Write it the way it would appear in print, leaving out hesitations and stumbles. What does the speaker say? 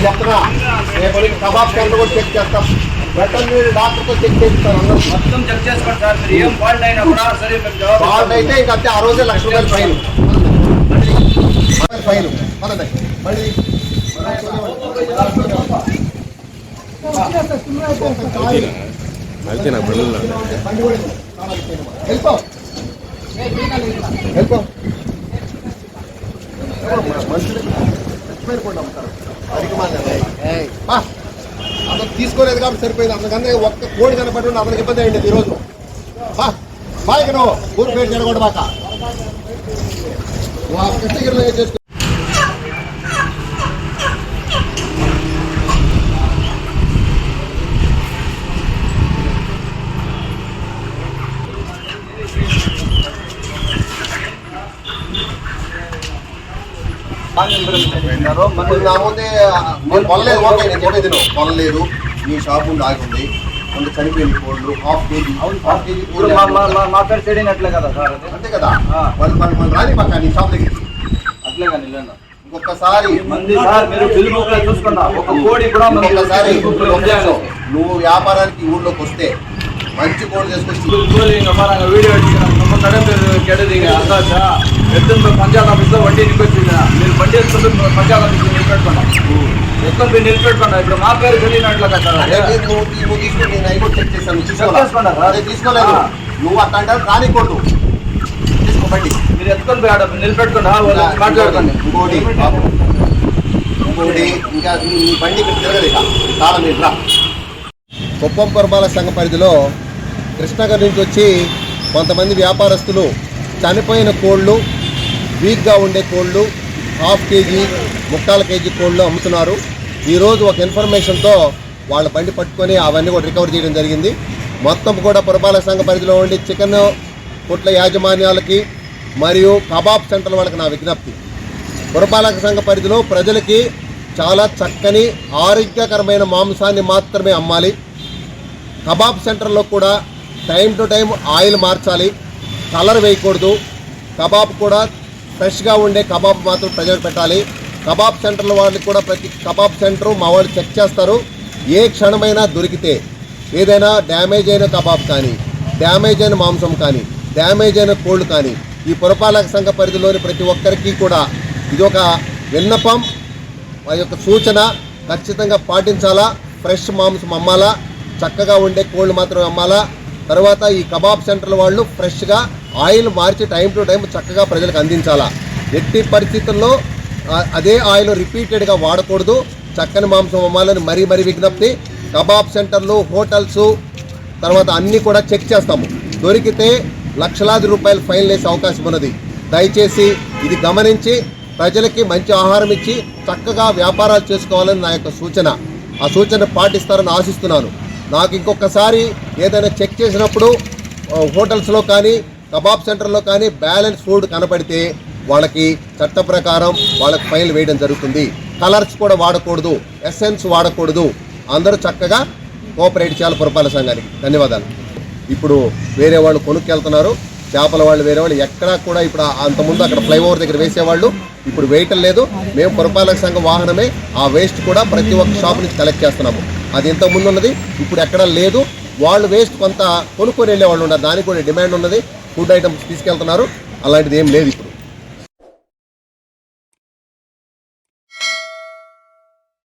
నేను చెప్తున్నా రేపు కబాబ్ సెంటర్ కూడా చెక్ చేస్తాం. వెటర్నరీ డాక్టర్తో చెక్ చేస్తారు. అందరూ మొత్తం చెక్ చేసుకోండి సార్. మీరు ఏం ఫాల్ట్ అయినా కూడా సరే ఫాల్ట్ అయితే ఇంకా అంతే. ఆ రోజే ₹1,00,000 ఫైన్. ఫైన్ పదండి. మళ్ళీ అతను తీసుకోలేదు కాబట్టి సరిపోయింది. అందుకని ఒక్క కోడి కనపడి అతనికి ఇబ్బంది అయ్యింది ఈరోజు. బాగా నువ్వు ఊరు పేరు జరగకూడదు బాక కృష్ణగిరిలో చేసుకో. నా ముందే నేను కొనలేదు. ఓకే నేను చెప్పేది నువ్వు కొనలేదు. నీ షాప్ ఉంది ఆగుంది. కొంత చనిపోయింది కోళ్ళు హాఫ్ కేజీ మా పేరు చేయడం అట్లే కదా సార్. అంతే కదా. వాళ్ళు రాని పక్క నీ షాప్ దగ్గర అట్లే కానీ ఇంకొకసారి మీరు బిల్ బుక్ లో చూసుకున్నా ఒక కోడి కూడా ఒకసారి నువ్వు వ్యాపారానికి ఊళ్ళోకి వస్తే మంచి కోడి చేసుకొచ్చి వీడియో ఎత్తున పంచాయత్ ఆఫీస్ లో వడ్డీ నిలిపెట్టిందా మీరు వడ్డీ ఎత్తుకుంటే పంచాయత్ ఆఫీస్ నిలిపెట్టుకున్నా ఎత్తున మీరు నిలిపెట్టుకున్నా. ఇప్పుడు మా పేరు తెలియనట్లు కదా తీసుకోలేదు. నువ్వు అట్లా రానికూడదు. తీసుకోండి మీరు ఎత్తుకొని నిలిపెట్టుకున్నా మాట్లాడుకోండి. ఇంకోటి ఇంకా ఈ బండి ఇక్కడ తిరగదు. ఇక తాళం ఇట్లా కుప్పం పురపాలక సంఘ పరిధిలో కృష్ణగిరి నుంచి వచ్చి కొంతమంది వ్యాపారస్తులు చనిపోయిన కోళ్ళు, వీక్గా ఉండే కోళ్ళు, హాఫ్ కేజీ, 3/4 కేజీ కోళ్ళు అమ్ముతున్నారు. ఈరోజు ఒక ఇన్ఫర్మేషన్తో వాళ్ళ బండి పట్టుకొని అవన్నీ కూడా రికవర్ చేయడం జరిగింది. మొత్తం కూడా పురపాలక సంఘ పరిధిలో ఉండి చికెన్ కొట్ల యాజమాన్యాలకి మరియు కబాబ్ సెంటర్ వాళ్ళకి నా విజ్ఞప్తి, పురపాలక సంఘ పరిధిలో ప్రజలకి చాలా చక్కని ఆరోగ్యకరమైన మాంసాన్ని మాత్రమే అమ్మాలి. కబాబ్ సెంటర్లో కూడా టైం టు టైం ఆయిల్ మార్చాలి, కలర్ వేయకూడదు. కబాబ్ కూడా ఫ్రెష్గా ఉండే కబాబ్ మాత్రం ప్రజలకు పెట్టాలి. కబాబ్ సెంటర్ల వాళ్ళకి కూడా ప్రతి కబాబ్ సెంటరు మా వాళ్ళు చెక్ చేస్తారు. ఏ క్షణమైనా దొరికితే ఏదైనా డ్యామేజ్ అయిన కబాబ్ కానీ, డ్యామేజ్ అయిన మాంసం కానీ, డ్యామేజ్ అయిన కోళ్ళు కానీ ఈ పురపాలక సంఘ పరిధిలోని ప్రతి ఒక్కరికి కూడా ఇది ఒక విన్నపం, ఆ యొక్క సూచన ఖచ్చితంగా పాటించాలా. ఫ్రెష్ మాంసం అమ్మాలా, చక్కగా ఉండే కోళ్ళు మాత్రం అమ్మాలా. తర్వాత ఈ కబాబ్ సెంటర్ల వాళ్ళు ఫ్రెష్గా oil March time to time చక్కగా ప్రజలకు అందించాలా. ఎట్టి పరిస్థితుల్లో అదే ఆయిల్ రిపీటెడ్గా వాడకూడదు. చక్కని మాంసం అమ్మాలని మరీ విజ్ఞప్తి. కబాబ్ సెంటర్లు, హోటల్స్ తర్వాత అన్నీ కూడా చెక్ చేస్తాము. దొరికితే లక్షలాది రూపాయలు ఫైన్ వేసే అవకాశం ఉన్నది. దయచేసి ఇది గమనించి ప్రజలకి మంచి ఆహారం ఇచ్చి చక్కగా వ్యాపారాలు చేసుకోవాలని నా యొక్క సూచన. ఆ సూచన పాటిస్తారని ఆశిస్తున్నాను. నాకు ఇంకొకసారి ఏదైనా చెక్ చేసినప్పుడు హోటల్స్లో కానీ కబాబ్ సెంటర్లో కానీ బ్యాలెన్స్ ఫుడ్ కనపడితే వాళ్ళకి చట్ట ప్రకారం వాళ్ళకి ఫైన్ వేయడం జరుగుతుంది. కలర్స్ కూడా వాడకూడదు, ఎసెన్స్ వాడకూడదు. అందరూ చక్కగా కోఆపరేట్ చేయాలి పురపాలక సంఘానికి. ధన్యవాదాలు. ఇప్పుడు వేరే వాళ్ళు కొనుక్కెళ్తున్నారు చేపల వాళ్ళు, వేరే వాళ్ళు ఎక్కడా కూడా ఇప్పుడు అంతకుముందు అక్కడ ఫ్లైఓవర్ దగ్గర వేసేవాళ్ళు, ఇప్పుడు వేయటం లేదు. మేము పురపాలక సంఘం వాహనమే ఆ వేస్ట్ కూడా ప్రతి ఒక్క షాప్ నుంచి కలెక్ట్ చేస్తున్నాము. అది ఇంతకుముందు ఉన్నది, ఇప్పుడు ఎక్కడా లేదు. వాళ్ళు వేస్ట్ కొంత కొనుక్కొని వెళ్ళే వాళ్ళు ఉన్నారు, దానికి కూడా డిమాండ్ ఉన్నది. ఫుడ్ ఐటమ్స్ తీసుకెళ్తున్నారు, అలాంటిది ఏం లేదు ఇప్పుడు.